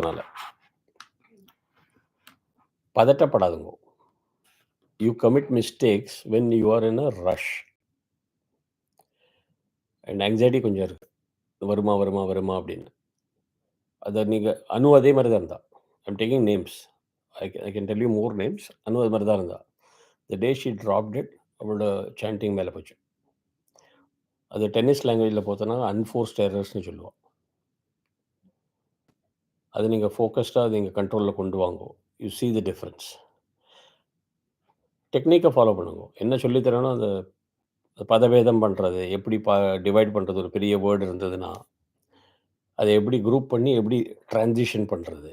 அதனால பதட்டப்படாதுங்க. You commit mistakes when you are in a rush and anxiety கொஞ்சம் இருக்கு. வருமா வருமா வருமா அப்படின்னு. அதை நீங்கள் அதே மாதிரி தான் இருந்தா. I'm taking names. I can tell you more names. அது மாதிரி தான் இருந்தா. த டே ஷீ ட்ராப்ட் இட், அவளோட சாண்டிங் மேலே போச்சு. அது டென்னிஸ் லாங்குவேஜில் பார்த்தோன்னா அன்ஃபோர்ஸ்ட் எரர்ஸ்னு சொல்லுவோம். அது நீங்கள் ஃபோக்கஸ்டாக நீங்கள் கண்ட்ரோலில் கொண்டு வாங்க. You see the difference. டெக்னிக்கை ஃபாலோ பண்ணுங்க. என்ன சொல்லித்தரேனோ அந்த பதவேதம் பண்ணுறது, எப்படி டிவைட் பண்ணுறது, ஒரு பெரிய வேர்டு இருந்ததுன்னா அதை எப்படி குரூப் பண்ணி எப்படி ட்ரான்சிஷன் பண்ணுறது.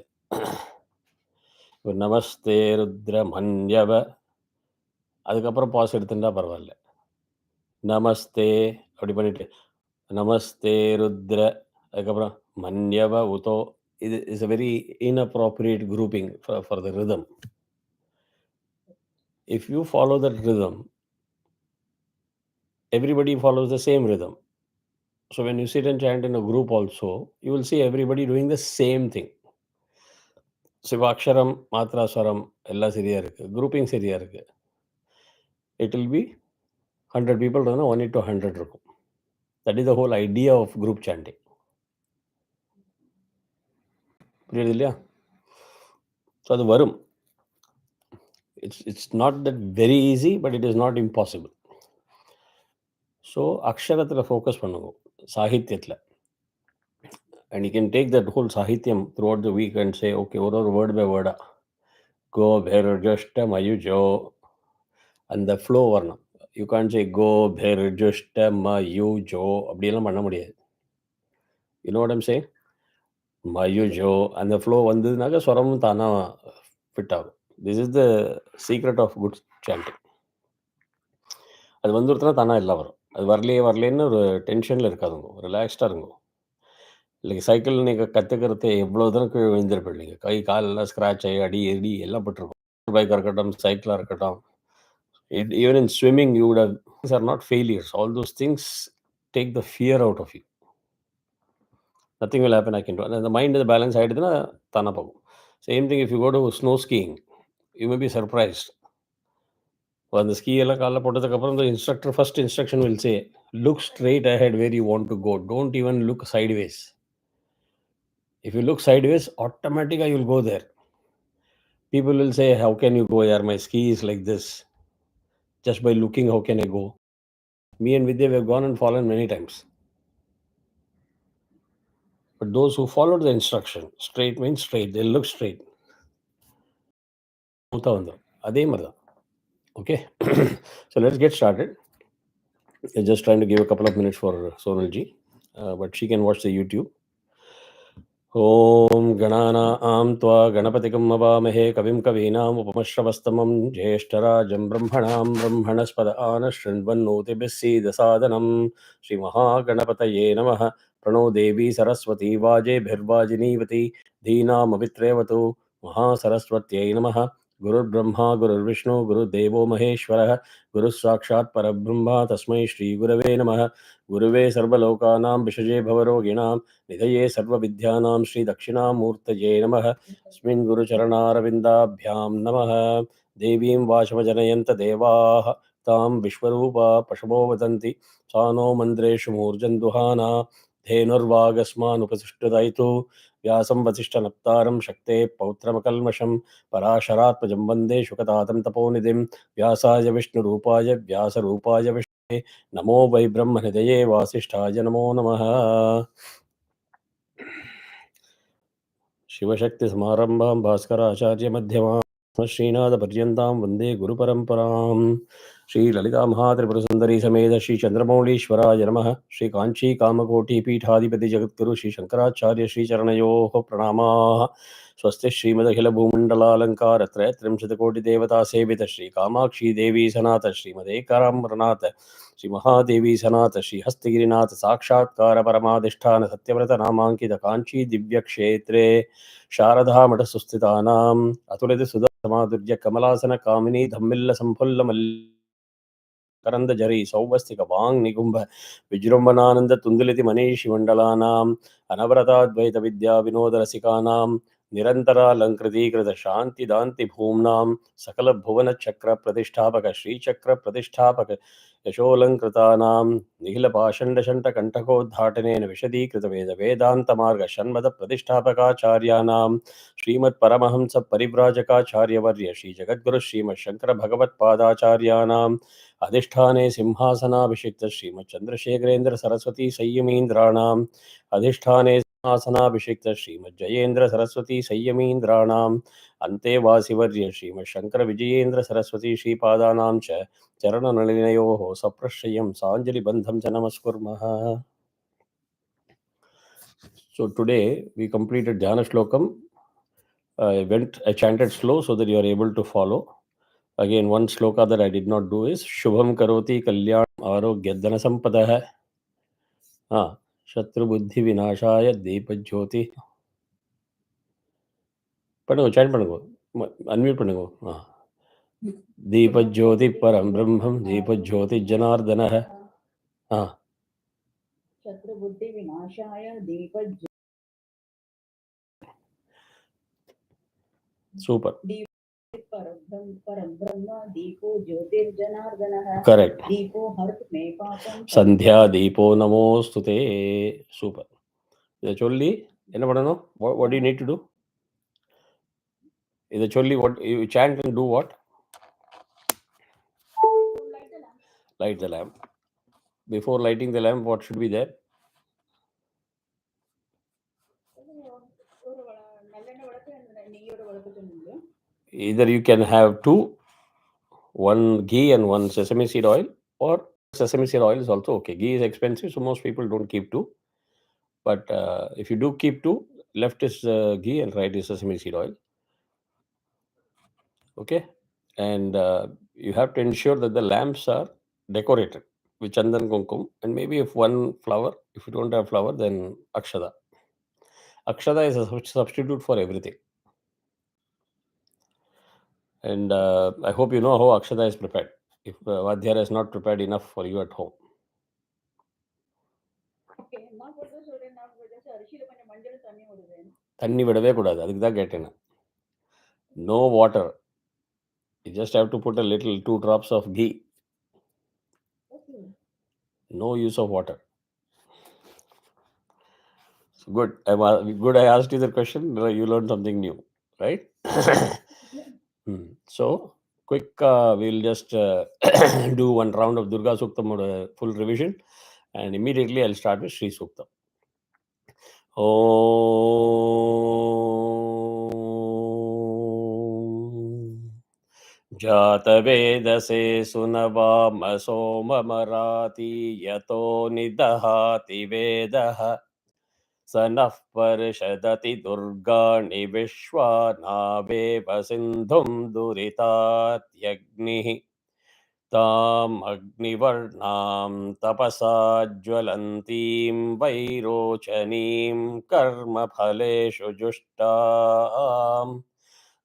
இப்போ நமஸ்தே ருத்ர மன்யவ, அதுக்கப்புறம் பாஸ் எடுத்துட்டா பரவாயில்ல. நமஸ்தே அப்படி பண்ணிட்டு நமஸ்தே ருத்ர, அதுக்கப்புறம் மன்யவ உதோ. இது is a very inappropriate grouping for the rhythm. If you follow that rhythm, everybody follows the same rhythm. So when you sit and chant in a group also, you will see everybody doing the same thing. சிவாக்ஷரம் மாத்ராஸ்வரம் எல்லாம் சரியாக இருக்குது, grouping சரியாக இருக்குது. It will be 100 people இருந்தால் 1 to 100 இருக்கும். That is the whole idea of group chanting. புரியுது இல்லையா? So அது வரும். It's not that very easy, but it is not impossible. So அக்ஷரத்தில் ஃபோக்கஸ் பண்ணுங்க, சாகித்யத்தில். And you can take that whole சாகித்யம் throughout the week and say, okay, ஒரு word by வேர்டாக கோ பேர் ஜஷ்ட மயுஜோ, அந்த ஃப்ளோ வரணும். யூ கான் சே கோ பேர் ஜஷ்ட மயுஜோ அப்படியெல்லாம் பண்ண முடியாது. You know what I'm saying? மயுஜோ அந்த ஃப்ளோ வந்ததுனாக்க ஸ்வரமும் தானாக ஃபிட் ஆகும். This is the secret of good chanting. அது வந்துருத்துனா தானாக எல்லாம் வரும். அது வரலேன்னு ஒரு டென்ஷனில் இருக்காதுங்க, ரிலாக்ஸ்டாக இருங்க. இல்லைங்க, சைக்கிள் நீங்கள் கற்றுக்கிறது எவ்வளோ தூரம் கீழே விழுந்திருப்பீங்க. நீங்கள் கை காலெல்லாம் ஸ்க்ராட்ச் ஆகி அடி எடி எல்லாம் பட்டிருக்கும். பைக்காக இருக்கட்டும், சைக்கிளாக இருக்கட்டும், even in swimming you would have or not failures. All those things take the fear out of you. Nothing will happen. I can do. அந்த மைண்ட் பேலன்ஸ் ஆகிடுதுன்னா தானே போகும். Same thing if you go to snow skiing, you may be surprised. அந்த ஸ்கீயெல்லாம் காலைல போட்டதுக்கப்புறம் இந்த instructor first instruction will say, look straight ahead where you want to go. Don't even look sideways. If you look sideways, automatically you will go there. People will say, how can you go here? My ski is like this. Just by looking, how can I go? Me and Vidya, we have gone and fallen many times. But those who followed the instruction, straight means straight, they'll look straight. அதே மாதிரி தான். Okay, so let's get started. I'm just trying to give a couple of minutes for Sonalji, but she can watch the YouTube. ॐ गणानां त्वा गणपतिगं हवामहे कविं कवीनाम् उपमश्रवस्तमं ज्येष्ठराजं ब्रह्मणां ब्रह्मणस्पद आनशृण्वन्नोतिभिः सीदसादनं श्रीमहागणपतये नमः। प्रणो देवी सरस्वती वाजेभिर्वाजिनीवती धीनामवित्रेवतु महासरस्वत्यै नमः। गुरुर्ब्रह्मा गुरुर्विष्णु गुरुदेवो महेश्वरः गुरुः साक्षात् परब्रह्म तस्मै श्रीगुरवे नमः। गुरुवे सर्वलोकानां विषजे भवरोगिणां निधये सर्वविद्यानां श्रीदक्षिणामूर्तये नमः। अस्मिन् गुरुचरणारविन्दाभ्यां नमः। देवीं वाचमजनयन्त देवाः तां विश्वरूपा पशवो वदन्ति सा नो मन्द्रेषु मूर्जन्दुहाना धेनुर्वागस्मानुपतिष्ठितैतु व्यासं वसिष्ठनप्तारं शक्तेः पौत्रमकल्मषं पराशरात्मजं वन्दे शुकतातं तपोनिधिं व्यासाय विष्णुरूपाय व्यासरूपाय विष्णवे नमो वै ब्रह्महृदये वासिष्ठाय नमो नमः। शिवशक्तिसमारम्भां भास्कराचार्यमध्यमां श्रीनाथपर्यन्तां वन्दे गुरुपरम्परां। श्रीललितामहात्रिपुरसुन्दरी समेत श्रीचन्द्रमौळीश्वराय नमः। श्रीकाञ्चीकामकोटिपीठाधिपति जगद्गुरु श्रीशङ्कराचार्य श्रीचरणयोः प्रणामाः। स्वस्ति श्रीमदखिलभूमण्डलालङ्कारत्रयत्रिंशत्कोटिदेवता श्रीकामाक्षी देवी सनाथ श्रीमदेकराम्बरनाथ श्रीमहादेवी सनाथ श्रीहस्तगिरिनाथ साक्षात्कार परमाधिष्ठान सत्यव्रत नामांकित कांची दिव्यक्षेत्रे शारदामठसुस्थितानाम् अतुलित सुधामाधुर्य कमलासन कामिनी धम्मिल्ल संफुल्ल मल्लिकरन्द जरी सौवस्तिक वांग निगुंभ विजृंभणानंद तुंदलिति मनीषि मंडलानाम् अनवरताद्वैत विद्या विनोद रसिकानां निरन्तरालङ्कृतीकृत शान्तिदान्ति भूम्नां सकलभुवनचक्रप्रतिष्ठापक श्रीचक्रप्रतिष्ठापक यशोऽलङ्कृतानां निखिलपाषण्डशण्डकण्टकोद्घाटनेन विशदीकृतवेदवेदान्तमार्गषण्मदप्रतिष्ठापकाचार्याणां श्रीमत्परमहंसपरिव्राजकाचार्यवर्य श्रीजगद्गुरुः श्रीमच्छङ्करभगवत्पादाचार्याणाम् अधिष्ठाने सिंहासनाभिषिक्त श्रीमच्चन्द्रशेखरेन्द्र सरस्वती संयमीन्द्राणाम् अधिष्ठाने सिंहासनाभिषिक्त श्रीमज्जयेन्द्र सरस्वती संयमीन्द्राणाम् अन्तेवासिवर्य श्रीमच्छङ्करविजयेन्द्र सरस्वती श्रीपादानां च चरणनलिनयोः सप्रश्रयं साञ्जलिबन्धं च नमस्कुर्मः. So today we completed Dhyana Shlokam. I chanted slow so that you are able to follow. Again, one shloka that I did not do is Shubham Karoti Kalyan Arogyadana Sampadah. Shatru Buddhi Vinashaya Deepa Jyoti. Panago, chant Panago. Unmute Panago. Deepa Jyoti Param Brahmam Deepa Jyoti Janardana. Shatru Buddhi Vinashaya Deepa Super. Param Brahma Deepo Jyotir Janardana. Correct. Deepo Harp Me Papam Sandhya Deepo Namostute. Super. Cholli, what do you need to do? Is Cholli, what you chant and do what? Light the lamp. Before lighting the lamp, what should be there? Either you can have two, one ghee and one sesame seed oil, or sesame seed oil is also okay. Ghee is expensive, so most people don't keep two. But if you do keep two, left is ghee and right is sesame seed oil. Okay, and you have to ensure that the lamps are decorated with chandan kumkum, and maybe if one flower. If you don't have flower, then akshada. Akshada is a substitute for everything. And I hope you know how akshada is prepared. If Vadhyara is not prepared enough for you at home. தண்ணி விடவே கூடாது, அதுக்கு தான் கேட்டேன். No water. You just have to put a little 2 drops of ghee. No use of water. So good. I asked you the question. You learned something new, right? So quick, we'll just do one round of Durga Suktam full revision, and immediately I'll start with Sri Suktam. जातवेदसे सुनवाम सोममराति यतो निदहाति वेदः स नः पर्षदति दुर्गाणि विश्वा नावेव सिन्धुं दुरितात्यग्निः ताम् अग्निवर्णां तपसा ज्वलन्तीं वैरोचनीं कर्मफलेषु जुष्टाम्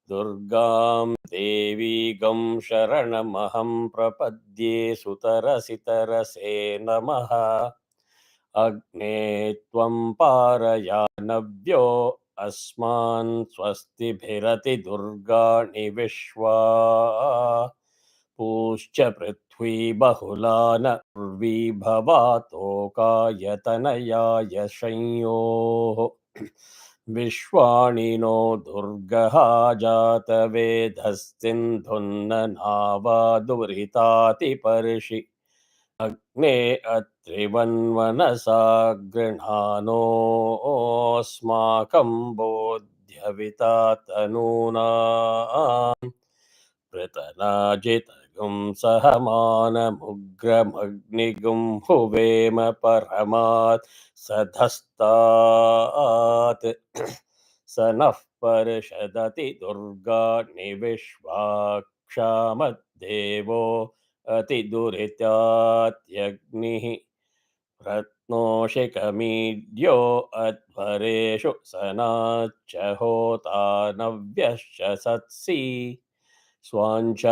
दुर्गां देवीगं शरणमहं प्रपद्ये सुतरसितरसे नमः अग्ने त्वं पारयानव्यो अस्मान् स्वस्तिभिरति दुर्गाणि विश्वा पूश्च पृथ्वी बहुला न उर्वीभवातोकायतनयाय संयोः विश्वाणि नो दुर्गः जातवेदस्सिन्धुन्न नावादुरितातिपर्षि अग्ने अत्रिवन्वनसा गृह्णानोऽस्माकं बोध्यविता तनूनाम् पृतनाजितगुं सहमानमुग्रमग्निगुं हुवेम परमात् सधस्तात् स नः पर्षदति दुर्गाणि विश्वाक्षामद्देवो अतिदुरितात्यग्निः रत्नोषिकमीड्यो अध्वरेषु सनाच्च होता नव्यश्च सत्सि स्वाञ्चाग्ने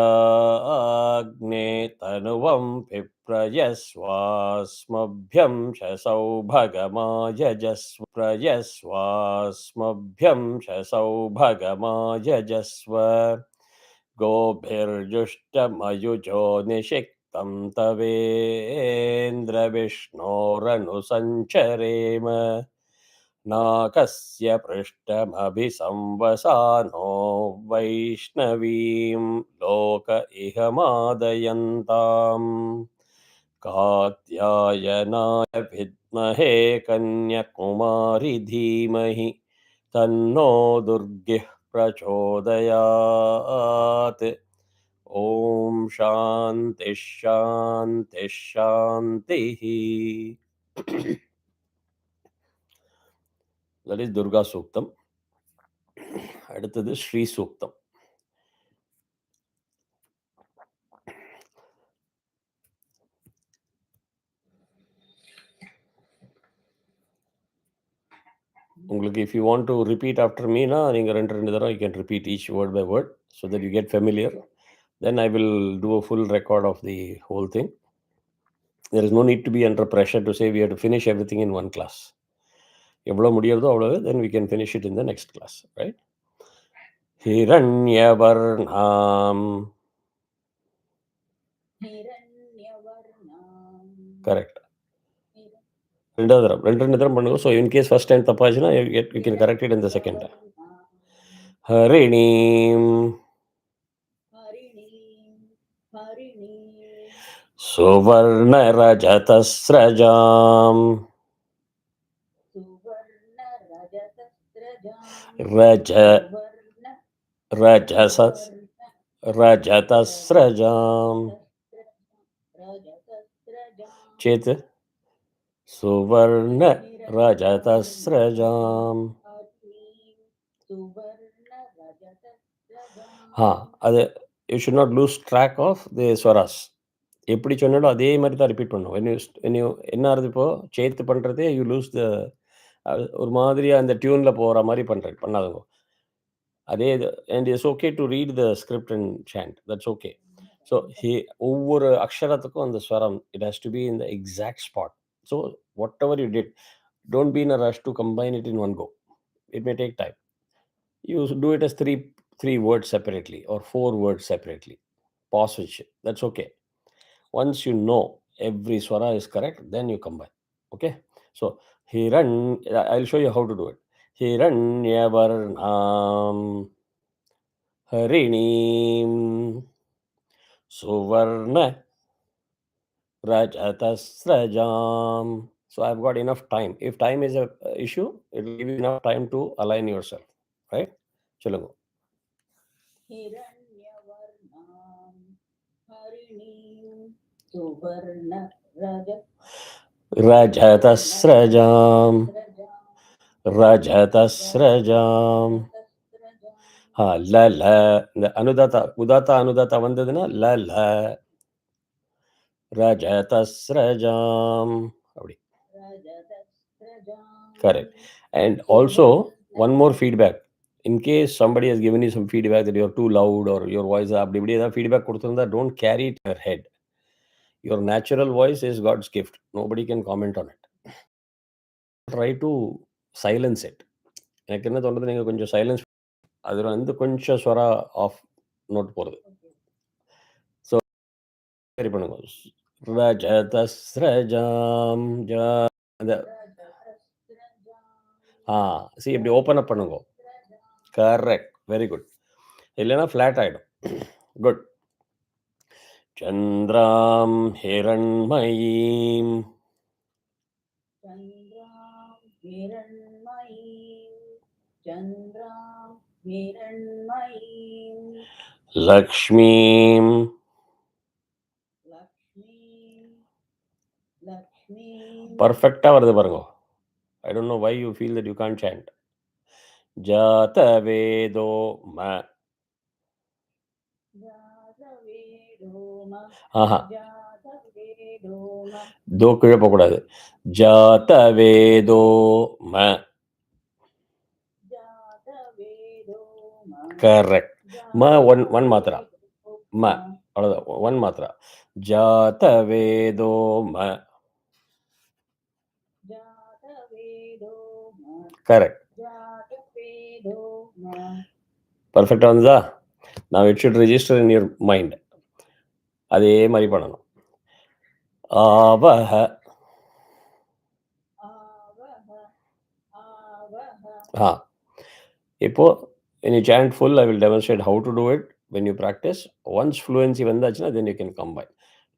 तनुवं विप्रयस्वास्मभ्यं शसौ भगमायजस्व शसौ भगमायजस्व गोभिर्जुष्टमयुजो निषिक्तं तवेन्द्रविष्णोरनुसञ्चरेम नाकस्य पृष्ठमभिसंवसानो वैष्णवीं लोक इह मादयन्ताम् कात्यायनाय विद्महे कन्याकुमारि धीमहि तन्नो दुर्गिः प्रचोदयात् ॐ शान्तिः शान्तिः शान्तिः. That is Durga Suktam. அடுத்தது ஸ்ரீ சூக்தம். உங்களுக்கு if you want to repeat after me na நீங்க ரெண்டு தடவை you can repeat each word by word so that you get familiar. Then I will do a full record of the whole thing. There is no need to be under pressure to say we have to finish everything in one class. எவ்வளோ முடியறதோ அவ்வளவு, then we can finish it in the next class, right? ஹிரண்யவர்ணாம். Correct. ரெண்டாவது தரம் ரெண்டு தரம் பண்ணுங்க. So in case first time தப்பாச்சுன்னா you can correct it in the second time. ஹரிணீம் சுவர்ணரஜதஸ்ரஜாம் ரஜதஸ்ரஜாம் சேத் சுவர்ண ரஜதஸ்ரஜாம். அது you should not lose track of the ஸ்வராஸ். எப்படி சொன்னாலும் அதே மாதிரி தான் ரிப்பீட் பண்ணும். என்ன ஆகுது இப்போது சேர்த்து பண்ணுறதே யூ லூஸ் த ஒரு மாதிரியாக அந்த டியூனில் போகிற மாதிரி பண்ணாதுங்க. அதே இது and it's okay to read the script and chant, that's okay. So ஒவ்வொரு அக்ஷரத்துக்கும் அந்த ஸ்வரம் it has to be in the exact spot. So whatever you did, don't be in a rush to combine it in one go. It may take time. You do it as three words separately or 4 words separately. Pause which, that's okay. Once you know every swara is correct, then you combine. Okay? So, I'll show you how to do it. Hiranyavarnam Harinim Suvarna Rajatasrajam. So I've got enough time. If time is a issue, it will give you enough time to align yourself. Right? Chalo. Hiranyavarnam Harinim Suvarna Rajatasrajam Rajatasrajam. La la. இந்த உதாத்தா அனுதாத்தா வந்ததுன்னா la la. Rajatasrajam. அப்படி. Correct. And also one more feedback. In case somebody has given you some feedback that you're too loud or your voice அப்படி இப்படி ஏதாவது feedback கொடுத்திருந்தா, don't carry it in your head. Your natural voice is God's gift. Nobody can comment on it. Try to silence it. எனக்கு என்ன தோணுது, நீங்கள் கொஞ்சம் silence, அதில் வந்து கொஞ்சம் ஸ்வரா ஆஃப் நோட் போகிறது. ஸோ சரி பண்ணுங்க. ரஜதஸ்ரஜாம் அந்த see இப்படி ஓப்பன் அப் பண்ணுங்க. Correct, very good. இல்லைன்னா ஃப்ளாட் ஆகிடும். குட். சந்திராம் ஹிரண்மயீம் லக்ஷ்மீம் பர்ஃபெக்டாக வருது பாருங்க. I don't know why you feel that you can't chant. Jatavedo ma. Do கீழே போகக்கூடாது. ஜாதவேதோ ம. கரெக்ட். ம ஒன் மாத்திரா. ம அவ்வளோதான், ஒன் மாத்திரா. ஜாத வேதோ ம. கரெக்ட். பர்ஃபெக்டாக வந்ததா? நான் it should register in your mind. அதே மாதிரி பண்ணணும். ஆவஹ. இப்போ when you chant full, I will demonstrate how to do it when you practice. Once fluency vandachna, then you can combine.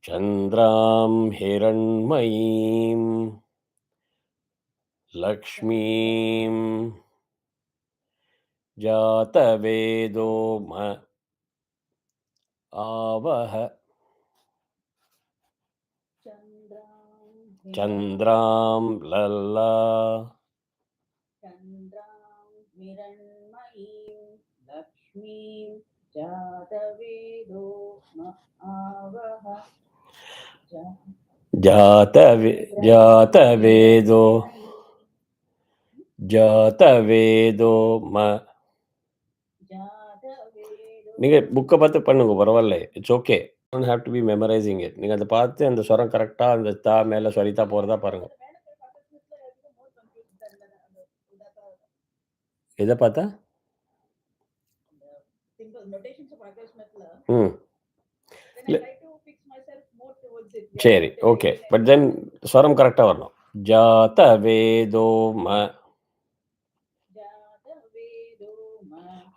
Chandram Hiranmayim Lakshmim Jatavedo Ma Avaha Chandram Lalla Jatavedo Ma. நீங்கள் புக்கை பார்த்து பண்ணுங்க, பரவாயில்ல, it's okay. Don't have to be memorising it. நீங்கள் அதை பார்த்து அந்த ஸ்வரம் கரெக்டாக அந்த தா மேலே சொல்லித்தா போகிறதா பாருங்க. எதை பார்த்தா? சரி, ஓகே. பட் தென் ஸ்வரம் கரெக்டாக வரணும். ஜாத வேதோ ம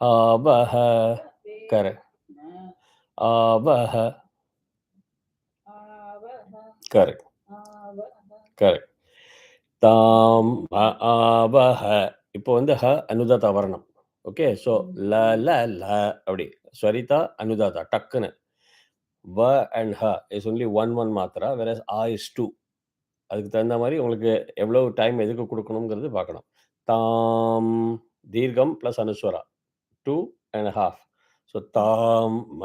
ஆவஹ. கரெக்ட். ஆவஹ. கரெக்ட். கரெக்ட். தாம் ஆவஹ. இப்போ ஹ அனுதாத்தா வரணும். ஓகே. ஸோ ல ல ல அப்படி ஸ்வரிதா அனுதாத்தா டக்குன்னு. வ அண்ட் ஹ இஸ் ஒன்லி ஒன் மாத்திரா, வேற ஆ இஸ் 2. அதுக்கு தகுந்த மாதிரி உங்களுக்கு எவ்வளோ டைம் எதுக்கு கொடுக்கணுங்கிறது பார்க்கணும். தாம் தீர்க்கம் ப்ளஸ் அனுஸ்வரா 2.5. ஸோ தாம் ம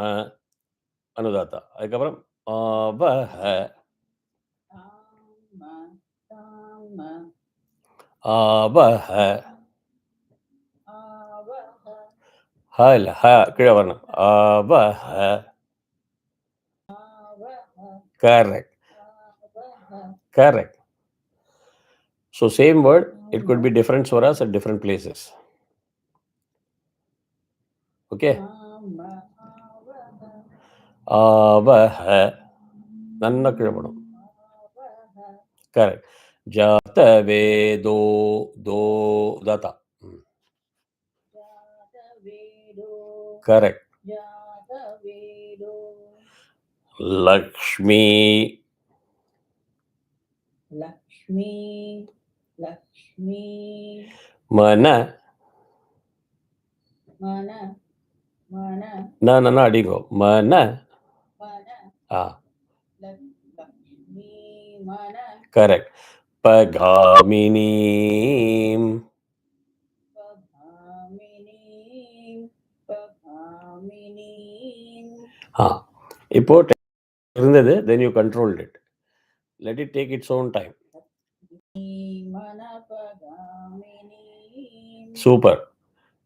அனுதாத்தா. அதுக்கப்புறம் ஆவஹ. ஆவஹ. ஹ இல்லை, ஹ கீழே வரணும். ஆவஹ. Correct. Correct. So same word, it could be different swaras at different places. Okay. ஆவஹ. நன்னா கீழே போடும். கரெக்ட். ஜாத வேதோ தோ தாத்தா. கரெக்ட். லக்ஷ்மி. மன. நான் அடிங்கோ. மன. கரெக்ட். பகாமினீம். இப்போ இருந்தது, then you controlled it. Let it take its own time. Super.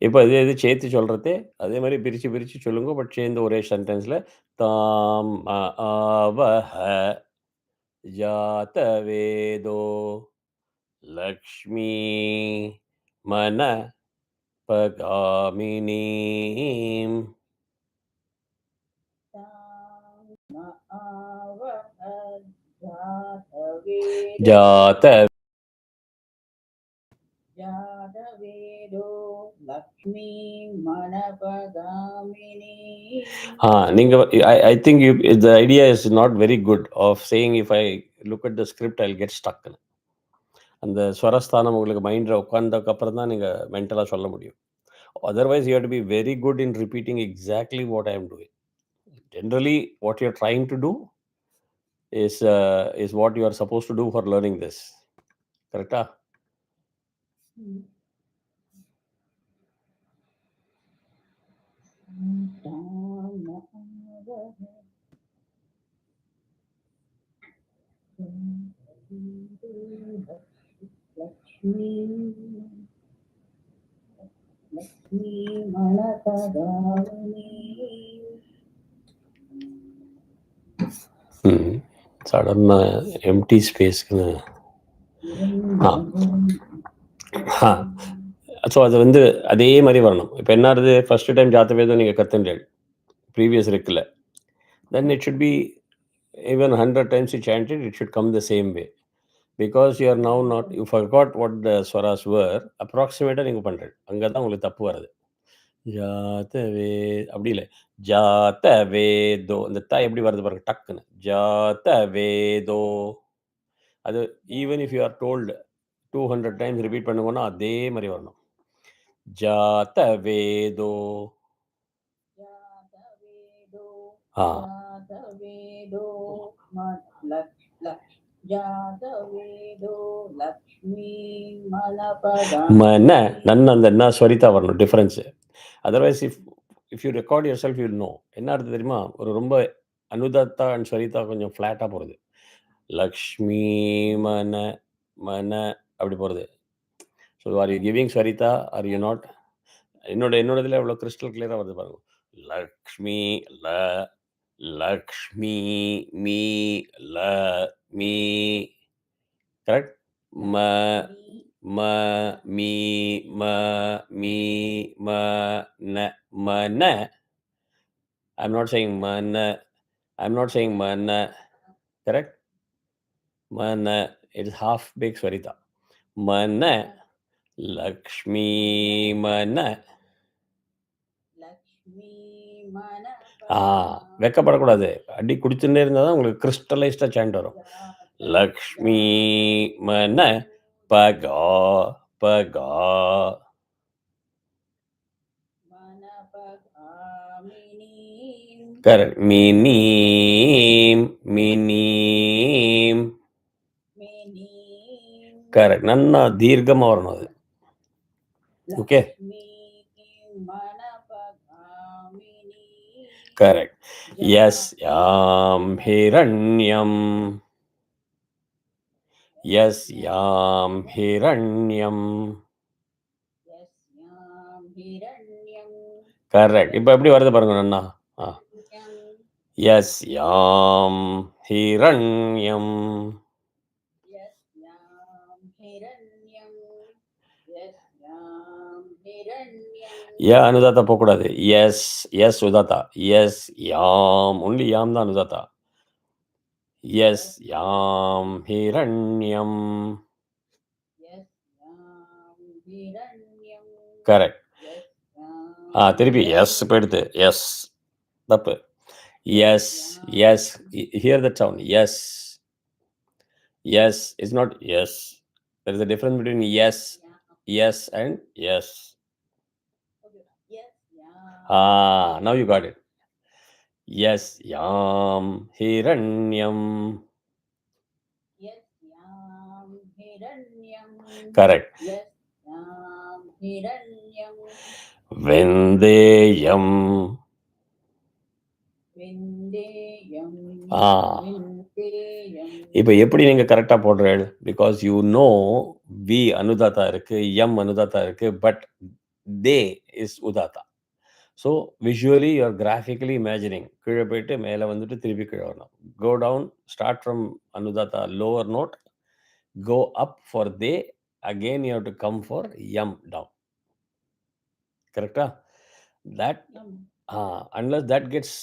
இப்போ இது சேர்த்து சொல்கிறது அதே மாதிரி பிரித்து சொல்லுங்க, பட் சேர்ந்து ஒரே சென்டென்ஸில். தாம் ஆவஹ ஜாத வேதோ லக்ஷ்மி மன பகாமினீம். ஜாத I think the idea is not very good of saying if I look at the script I'll get stuck. அந்த ஸ்வரஸ்தானம் உங்களுக்கு மைண்டில் உட்காந்ததுக்கப்புறம் தான் நீங்கள் மென்டலாக சொல்ல முடியும். Otherwise you have to be very good in repeating exactly what I am doing. Generally what you're trying to do is what you are supposed to do for learning this. Correct? சடன்னா empty ஸ்பேஸ்க்குன்னு so அது வந்து அதே மாதிரி வரணும். இப்போ என்ன ஆகுது, ஃபஸ்ட்டு டைம் ஜாத்தவேதம் நீங்கள் கற்றுண்டேன் ப்ரீவியஸ் இருக்குல்ல, then it should be even 100 times you chanted, it should come the same way. Because you are now not, you forgot what the swaras were, approximateாக நீங்கள் பண்ணுறது, அங்கே தான் உங்களுக்கு தப்பு வருது. ஜாத்தவே அப்படி இல்லை, ஜாத்தவேதோ, இந்த த எப்படி வருது பாருங்க டக்குன்னு, ஜாத்தவேதோ. அது even if you are told 200 times repeat பண்ணுங்கன்னா அதே மாதிரி வரணும். ஜாத்தவேதோ. மன நன் அந்த என்ன ஸ்வரிதா வரணும், difference. Otherwise if you record your self you know. என்ன அர்த்தம் தெரியுமா, ஒரு ரொம்ப அனுதத்தா அண்ட் ஸ்வரிதா கொஞ்சம் ஃப்ளாட்டாக போகிறது. லக்ஷ்மி மன மன அப்படி போகிறது. ஸோ ஆர் யூ கிவிங் ஸ்வரிதா, ஆர் யூ நாட்? என்னோட இதில் எவ்வளோ கிறிஸ்டல் கிளியராக வருது பாருங்க. லக்ஷ்மி ல, லக்ஷ்மி மீ ல மீ. கரெக்ட். ம ம மீ ம மீ ம ந மன. I'm not saying mana. I'm not saying mana. Correct? Mana. It is half big swarita. Mana. Lakshmi mana. வெக்கப்படக்கூடாது. அடி குடிச்சுட்டே இருந்தால் தான் உங்களுக்கு கிறிஸ்டலைஸ்டாக சாண்ட் வரும். லக்ஷ்மி மன பகா பகா. கரெக்ட். மினீம் மினீம். கரெக்ட். நன்னா தீர்க்கமாக வரணும் அது. Okay, correct. எஸ் யாம் ஹிரண்யம். எஸ் யாம் ஹிரண்யம். கரெக்ட். இப்போ எப்படி வருது பாருங்க அண்ணா. எஸ் யாம் ஹிரண்யம். யா அனுதாத்தா போகக்கூடாது. எஸ் எஸ் உதாத்தா. எஸ் யாம் ஒன்லி யாம் தான் அனுதாத்தா. எஸ் யாம் ஹிரண்யம். கரெக்ட். திருப்பி எஸ் போயிடுது. எஸ் தப்பு. S S hear that sound. S S is not S. there is a difference between yes yes and yes. Now you got it. Yes yam hiranyam. Correct. Vendeyam. இப்போ எப்படி நீங்கள் கரெக்டாக போடுறீங்க? Because you know வி அனுதாத்தா இருக்கு, எம் அனுதாத்தா இருக்கு, பட் தே இஸ் உதாத்தா. So visually you are graphically imagining. கீழே போயிட்டு மேலே வந்துட்டு திருப்பி கீழே வரணும். கோ டவுன், ஸ்டார்ட் ஃப்ரம் அனுதாத்தா lower note, go up for தே, again you have to come for எம் டவுன். கரெக்டா? That unless that gets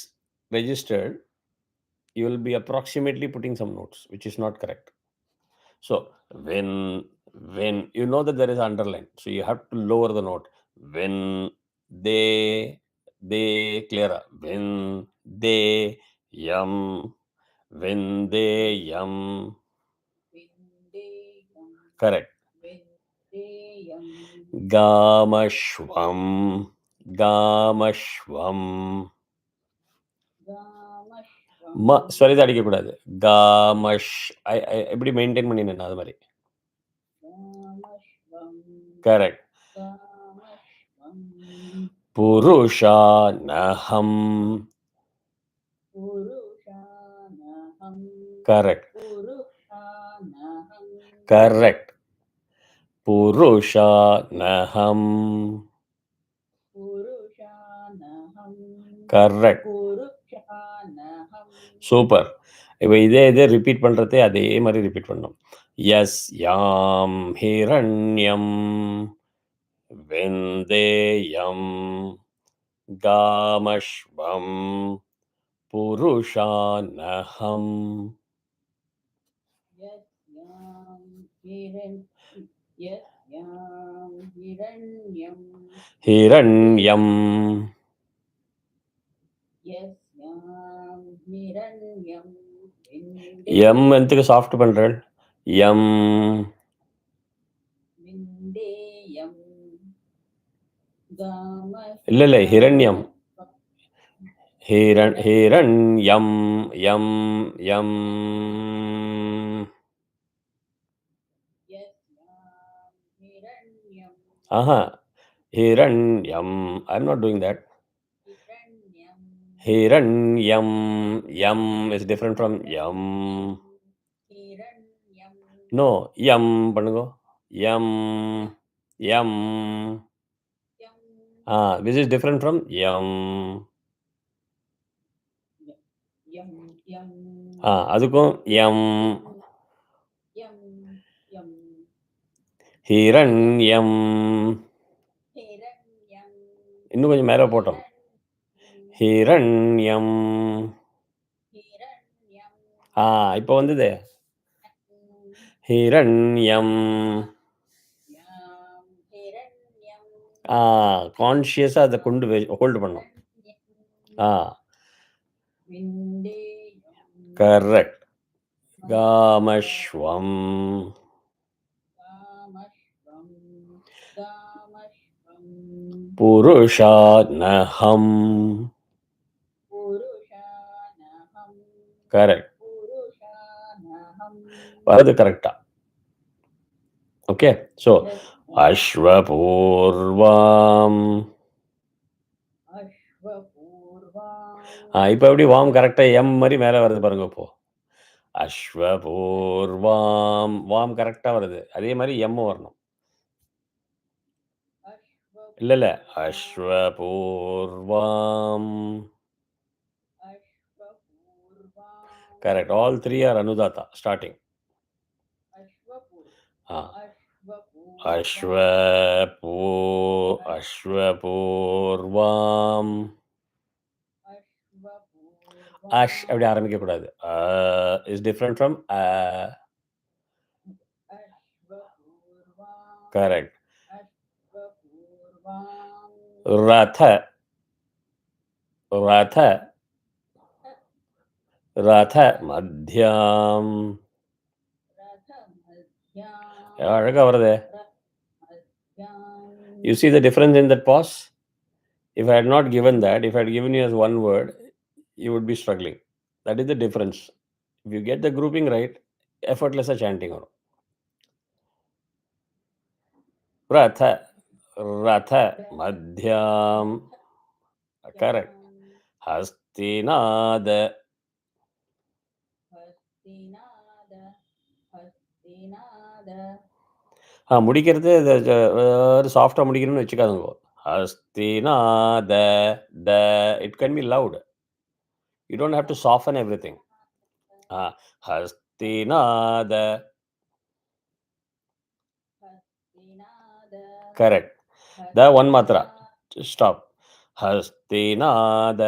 registered, you will be approximately putting some notes, which is not correct. So when you know that there is underline, so you have to lower the note. When they clearer. When they yam. When they yam. Correct. Gamashvam. Gamashvam. Sorry தான் அடிக்கக்கூடாது. காமஷ் எப்படி maintain பண்ணினேன் அது மாதிரி. Correct. புருஷா நஹம். Correct. Correct. புருஷா நஹம். Correct. Super. இப்போ இதே repeat பண்ணுறதே அதே மாதிரி ரிப்பீட் பண்ணணும். எஸ் யாம் ஹிரண்யம் வெந்தேயம் காமஷ்வம் புருஷானஹம். यस्यां हिरण्यं ஹிரண்யம் यस्यां हिरण्यं எம் எந்தக்கு சாஃப்ட் பண்ணுறேன். எம் विन्देयं இல்லை ஹிரண்யம் ஹிரண்யம் எம் எம் हिरण्यं ஆஹா ஹிரண்யம். I am not doing that. हिरण्यं Hiranyam. Yam is different from yam. हिरण्यं No, yam பண்ணுங்க. Yam. Yam. This is different from yam. यं यं அதுக்கும் yam. यं यं Hiranyam. हिरण्यं இன்னும் கொஞ்சம் மேலே போட்டோம். Hiranyam. हिरण्यं இப்போ வந்தது. ஹிரண்யம். हिरण्यं கான்ஷியஸாக அதை கொண்டு ஹோல்டு பண்ணோம். विन्देयं கரெக்ட். காமஷ்வம் कामश्वं कामश्वं புருஷானஹம். पुरुषानहं கரெக்ட். पुरुषानहं வருது கரெக்டா? ஓகே. ஸோ அஸ்வபூர்வாம். अश्वपूर्वां இப்போ எப்படி வாம் கரெக்டாக எம் மாதிரி மேலே வருது பாருங்க. இப்போ அஸ்வபூர்வாம் வாம் கரெக்டாக வருது. அதே மாதிரி எம் வரணும். இல்லை அஸ்வபூர்வாம். अश्वपूर्वां கரெக்ட். ஆல் த்ரீ ஆர் அனுதாத்தா ஸ்டார்டிங். அஸ்வபூர்வாம். அஷ் அப்படி ஆரம்பிக்கக்கூடாது. Is different from correct. ரத ரத ரத மத்தியாம். அழகா வருது. You see the difference in that pause? If I had not given that, if I had given you as one word, you would be struggling. That is the difference. If you get the grouping right, effortless chanting. Ratha, Ratha, Madhyam. Correct. Hastinada. முடிக்கிறது சாஃப்டாக முடிக்கணும்னு வச்சுக்காதுங்க. ஹஸ்தினாத த it can be loud. You don't have to soften every thing. ஹஸ்தினாத. Correct. The one மாத்திரா. Stop. ஹஸ்தினாத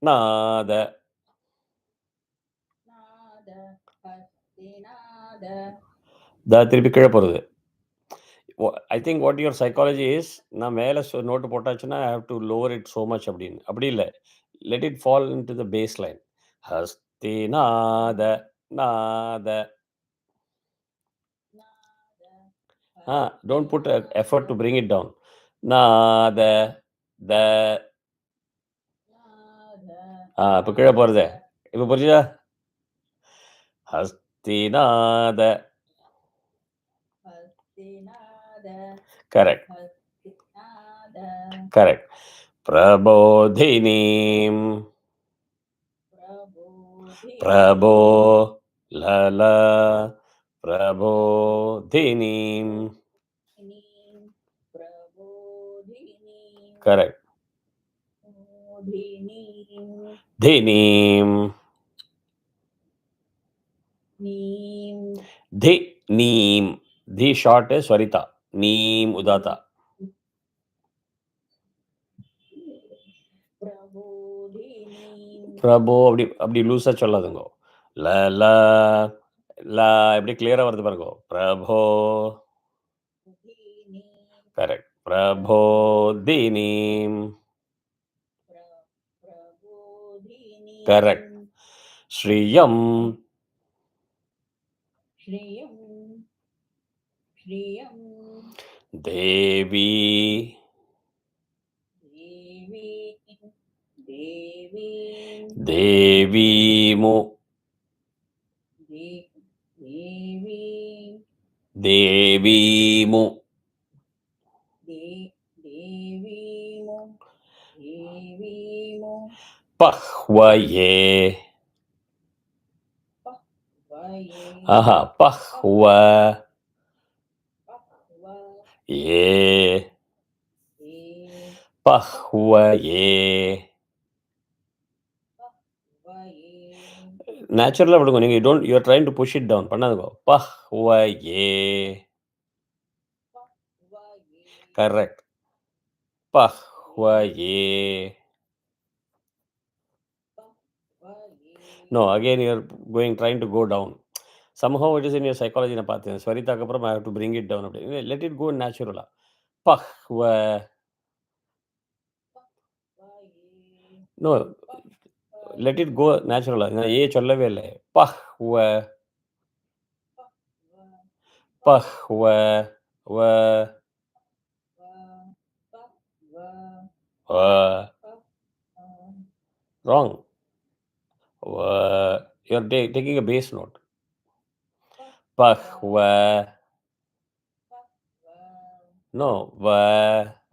நாத. த திருப்பி கீழே போகிறது. I think what your psychology is, நான் மேலே நோட்டு போட்டாச்சுன்னா I have to lower it so much அப்படின்னு. அப்படி இல்லை. Let it fall into the base line. ஹஸ்தினாத நாத. Don't put effort to bring it down. நாத த. இப்போ கீழே போகிறது. இப்போ புரியுதா? ஹஸ்தினாத. கரெக்ட். கரெக்ட். பிரபோதினீம். பிரபோ லல பிரபோதினீம். கரெக்ட். தினீம். नीम தி நீம். தி ஷார்ட் ஸ்வரிதா. நீம் உதாத்தா. प्रबोधिनीं பிரபோ அப்படி அப்படி லூஸா சொல்லாதுங்க. ல ல ல எப்படி கிளியரா வருது பாருங்க. பிரபோ. धीनीं கரெக்ட். பிரபோதினீம். प्रबोधिनीं கரெக்ட். ஸ்ரீயம். श्रियं श्रियं தேவி. देवीं देवीं தேவீமு. देवीं தேவீமு. देवीमो देवीमो பஹ்வயே. पह्वये ஆஹா. பஹ்வ पह्व ஏ. ये பஹ்வயே. पह्वये நேச்சுரலாக விடுங்க. நீங்கள் don't you are trying to push it down பண்ணாதுங்க. பஹ்வயே. पह्वये கரெக்ட். பஹ்வயே. पह्वये No, again you are going trying to go down. Somehow it is in your psychology நான் பார்த்தேன். ஸ்வரிதாக்கு அப்புறம் I have to bring it down அப்படி. Let it go naturally. பஹ்வ. पह्वये No, let it go naturally. நான் ஏ சொல்லவே இல்லை. பஹ்வ. பஹ்வ. வ. வ. Wrong. வ. You are taking a bass note. பஹ்வ. No, வ.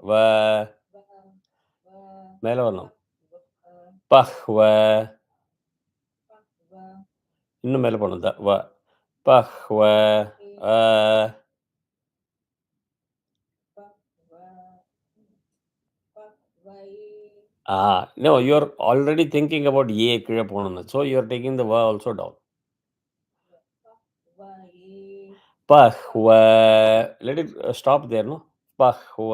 வ. மேலே வரணும். பஹ்வ. இன்னும் மேலே போகணும். வ. பஹ்வ. அ. No, you are already thinking about ஏ கீழே போகணும்னு. So you are taking the வ also down. பஹ்வ. Let it stop there, no? பஹ்வ.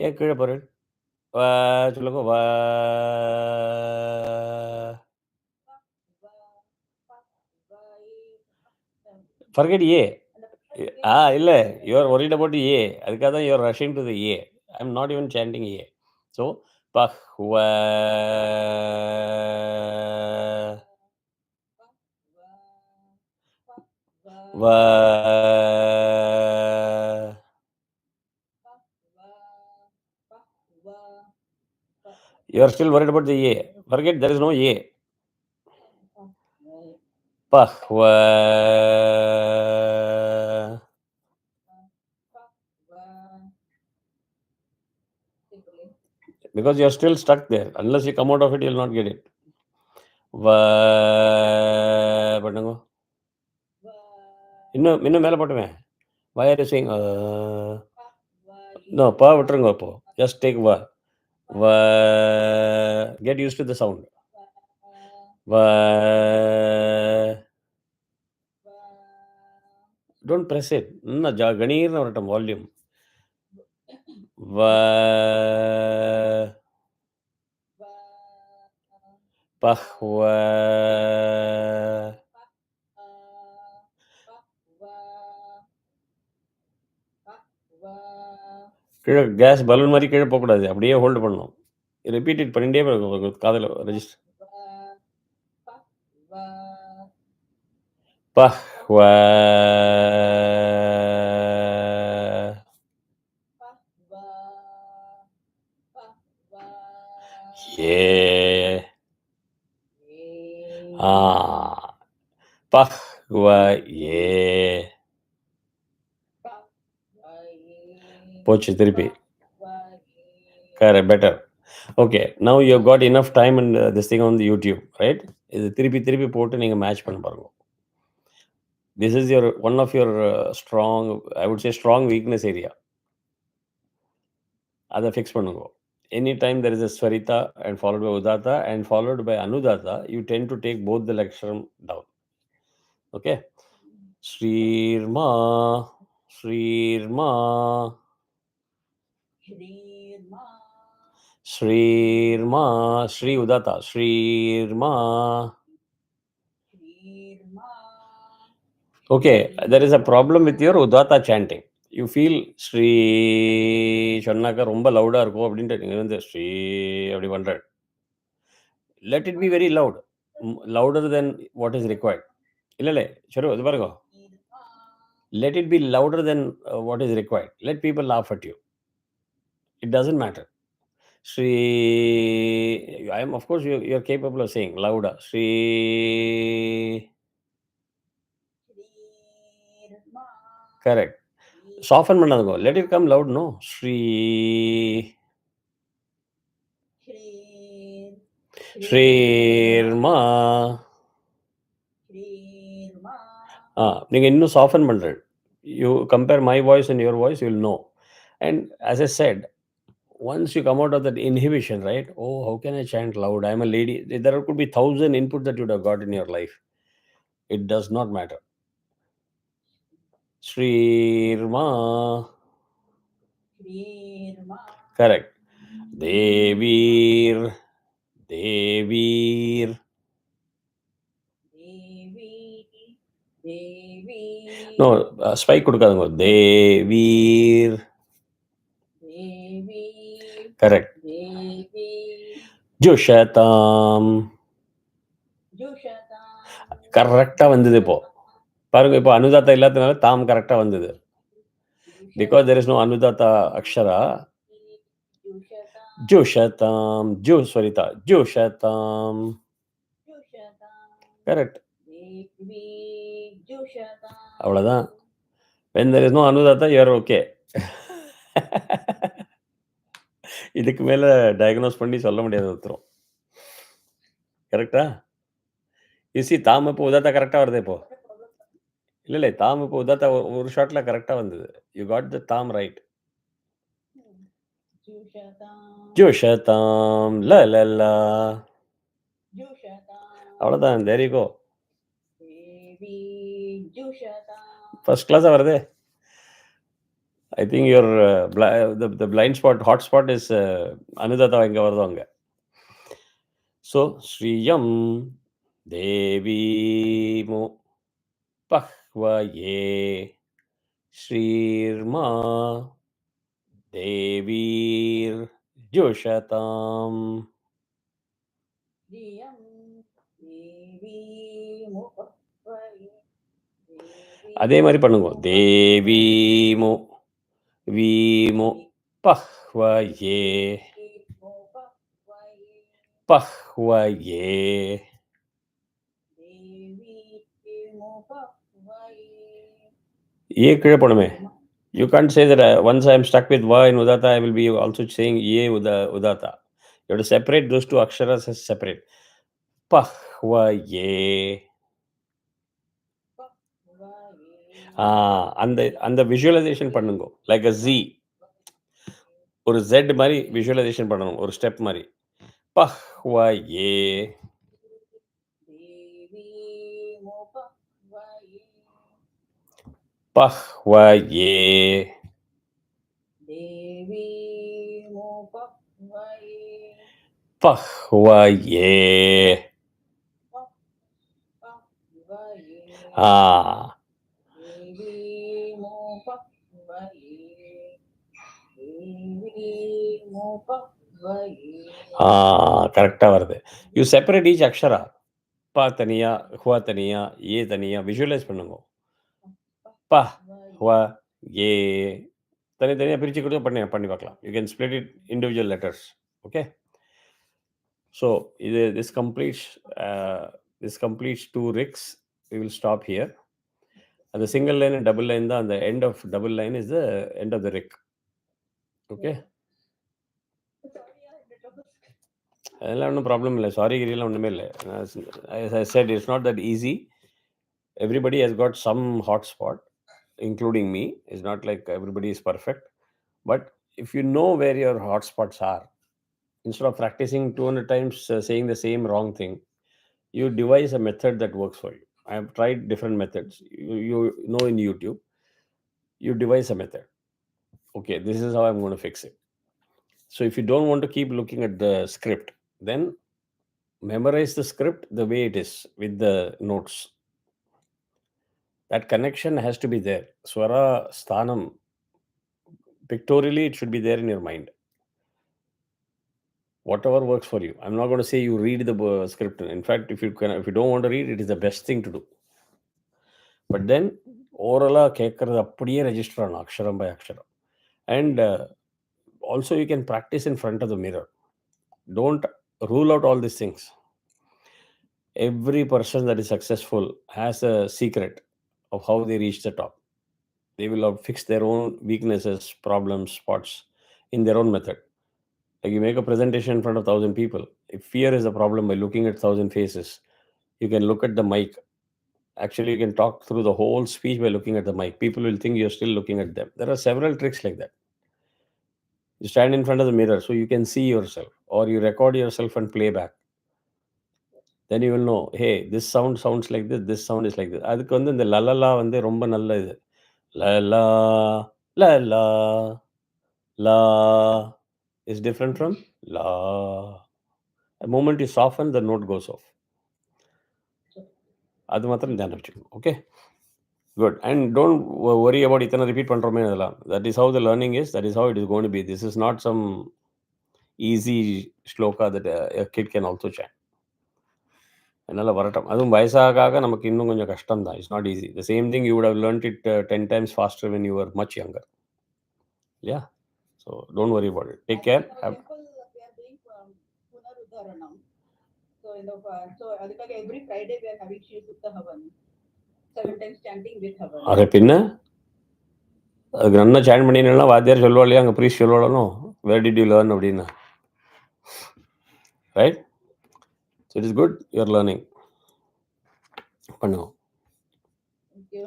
ஏன் கீழே போகிறேன்? வ சொல்லுங்க. வ. Forget ஏ. இல்லை. You are worried about ஏ. அதுக்காக தான் you are rushing to the A. I am not even chanting A. So பஹ்வ. வ. You are still worried about the A. Forget there is no A. பஹ்வ. Because you are still stuck there. Unless you come out of it, you will not get it. வ. பண்ணுங்க. இன்னும் இன்னும் மேலே போட்டுவேன். Why are you saying no, ப விட்டுருங்க இப்போ. Just take வ. வ. Get used to the sound. வ. Don't press it. இன்னும் கணீர்னு வரட்டும் வால்யூம். வ. பஹ்வ. கீழே கேஸ் பலூன் மாதிரி கீழே போகக்கூடாது. அப்படியே ஹோல்டு பண்ணணும். ரிப்பீட் இட் பண்ணிகிட்டே இருக்கும் காதில் ரெஜிஸ்டர். பஹ்வ. ஏ. பஹ்வ ஏ. போச்சு திருப்பி. Correct, better. Okay, now you have got enough time and this thing on the YouTube, right? இது திருப்பி திருப்பி போட்டு நீங்கள் மேட்ச் பண்ண பாருங்க. This is your one of your strong, I would say strong weakness area. அதை ஃபிக்ஸ் பண்ணுங்க. Anytime there is a Swarita and followed by Udata and followed by Anudata, you tend to take both the Laksharam down. Okay? Shrirma, Shrirma, Shrirma, Shrirma, Shri Udata, Shrirma. Shrirma, Okay, there is a problem with your Udata chanting. You feel Shri சொன்னாக்க ரொம்ப லவுடா இருக்கும் அப்படின்ட்டு நீங்கள் வந்து ஸ்ரீ அப்படி பண்ணுற. Let it be very loud, louder than what is required. இல்லை இல்லை சரி அது பாருங்க. Shrirma, Let it be louder than what is required. Let people laugh at you. It doesn't matter. Shri, I am, of course, you're capable of saying louder. Shri, Shrirma, correct. Soften பண்ணாதுங்க. Let it come loud, no? Shri, Shrir, Shrirma. Shrirma, நீங்கள் இன்னும் soften பண்ணுறேன். You compare my voice and your voice, you will know. And as I said, once you come out of that inhibition, right? Oh, how can I chant loud? I'm a lady. There could be 1,000 inputs that you would have got in your life. It does not matter. Shrirma. Shrirma, Correct. Devir. Devir. Devi, Devi, No, spike கொடுக்காதுங்க. Devir. Devi, Correct. Devi, Jushatam. Jushatam, கரெக்டாக வந்தது இப்போ. பாருங்க இப்போ அனுதாத்தா இல்லாதனால தாம் கரெக்டாக வந்தது. Because there is no Anudata Akshara. Jushatam, Jushatam. Swarita. Jushatam. Jushatam, Correct. Devi, Jushatam, அவ்வளோதான். When there is no Anudata, you are okay. இதுக்கு மேலே டயக்னோஸ் பண்ணி சொல்ல முடியாது ஒருத்தரும். கரெக்டா? யூசி தாம் இப்போ உதாத்தா கரெக்டாக வருது இப்போ. இல்லை இல்லை தாம் இப்போ உதாத்தா ஒரு ஷாட்டில் கரெக்டாக வந்தது. யூ காட் த தாம் ரைட். Jushatam, ஜுஷதாம் ல ல ல. Jushatam, அவ்வளோதான். தேர் யூ கோ. Devi, Jushatam, ஃபர்ஸ்ட் கிளாஸாக வருது. I think your the blind spot, hot spot is Anudata இங்கே வருதோ அங்கே. So, Shriyam Devimo Pahvaye Shrirma Devir Jushatam. Diyam, Devi, Mukhavai, Devi, அதே மாதிரி பண்ணுங்க. தேவீமோ வீமோ பஹ்வயே Mukhavai, பஹ்வயே. Devi, Mukhavai, ஏ கீழே போனமே. You can't say that once I am stuck with va in Udata, I will be also saying ye Udata. You have to separate those two aksharas as separate. Pahvaye. அந்த visualisation பண்ணுங்க. Like அ G, ஒரு jet மாதிரி visualisation பண்ணணும், ஒரு step மாதிரி. பஹ்வயே Devi, Mukhavai, பஹ்வயே Devi, Mukhavai, பஹ்வயே. Mukhavai, Devi, Mukhavai, Devi, Mukhavai, கரெக்டாக வருது. You separate each Akshara. பா தனியா, ஹுவா தனியா, ஏ தனியா விஷுவலைஸ் பண்ணுங்க. ப ஹுவ ஏ தனித்தனியாக பிரித்து கூட பண்ணி பார்க்கலாம். You can split it individual letters. Okay. So இது this completes 2 rigs. We will stop here. அந்த single line and double line தான். அந்த end of double line is the end of the rig. Okay. அதெல்லாம் ஒன்றும் problem இல்லை. Sorry கிரியெல்லாம் ஒன்றுமே இல்லை. As I said, it's not that easy. Everybody has got some hot spot, including me. It's not like everybody is perfect. But if you know where your hot spots are, Instead of practicing 200 times saying the same wrong thing, you devise a method that works for you. I have tried different methods. You know, in YouTube, you devise a method. Okay, this is how I'm going to fix it. So if you don't want to keep looking at the script, then memorize the script the way it is with the notes. That connection has to be there. Swara, sthanam, pictorially, it should be there in your mind. Whatever works for you. I'm not going to say you read the script. In fact, if you don't want to read, it is the best thing to do. But then orala கேட்கறது அப்படியே register ஆகணும் அக்ஷரம் by அக்ஷரம். And also you can practice in front of the mirror. Don't rule out all these things. Every person that is successful has a secret of how they reach the top. They will have fixed their own weaknesses, problems, spots in their own method. Like you make a presentation in front of 1,000 people. If fear is a problem, by looking at 1,000 faces, you can look at the mic. Actually, you can talk through the whole speech by looking at the mic. People will think you're still looking at them. There are several tricks like that. You stand in front of the mirror so you can see yourself, or you record yourself and play back. Then you will know, hey, this sound sounds like this sound is like this. அதுக்கு வந்து இந்த லலலா வந்து ரொம்ப நல்ல இது. லலா லலா லா is different from la. The moment you soften, the note goes off. அது மாத்திரம் ஞாபகம் வச்சுக்கணும். Okay, good. And don't worry about இத்தனை ரிப்பீட் பண்ணுறோமே அதெல்லாம். That is how the learning is. That is how it is going to be. This is not some easy shloka that a kid can also chant. என்னால் வரட்டும். அதுவும் வயசாக நமக்கு இன்னும் கொஞ்சம் கஷ்டம் தான். It's not easy. The same thing you would have learnt it 10 times faster when you were much younger. Yeah. So don't worry about it. Take care. In our temple, we are doing Punarudharanam. So adhikaga every Friday we are having Shri Sukta Havan. 7 times chanting with Havan. அரே பின்ன அதுக்கு நல்லா சேன் பண்ணினா வாத்தியார் சொல்லுவா இல்லையா, அங்கே ப்ரீஸ் சொல்லுவாளோ, வேர் டிட் யூ லேர்ன் அப்படின்னா, right? So it is good, you're learning. பண்ணுவோம். Thank you.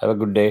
Have a good day.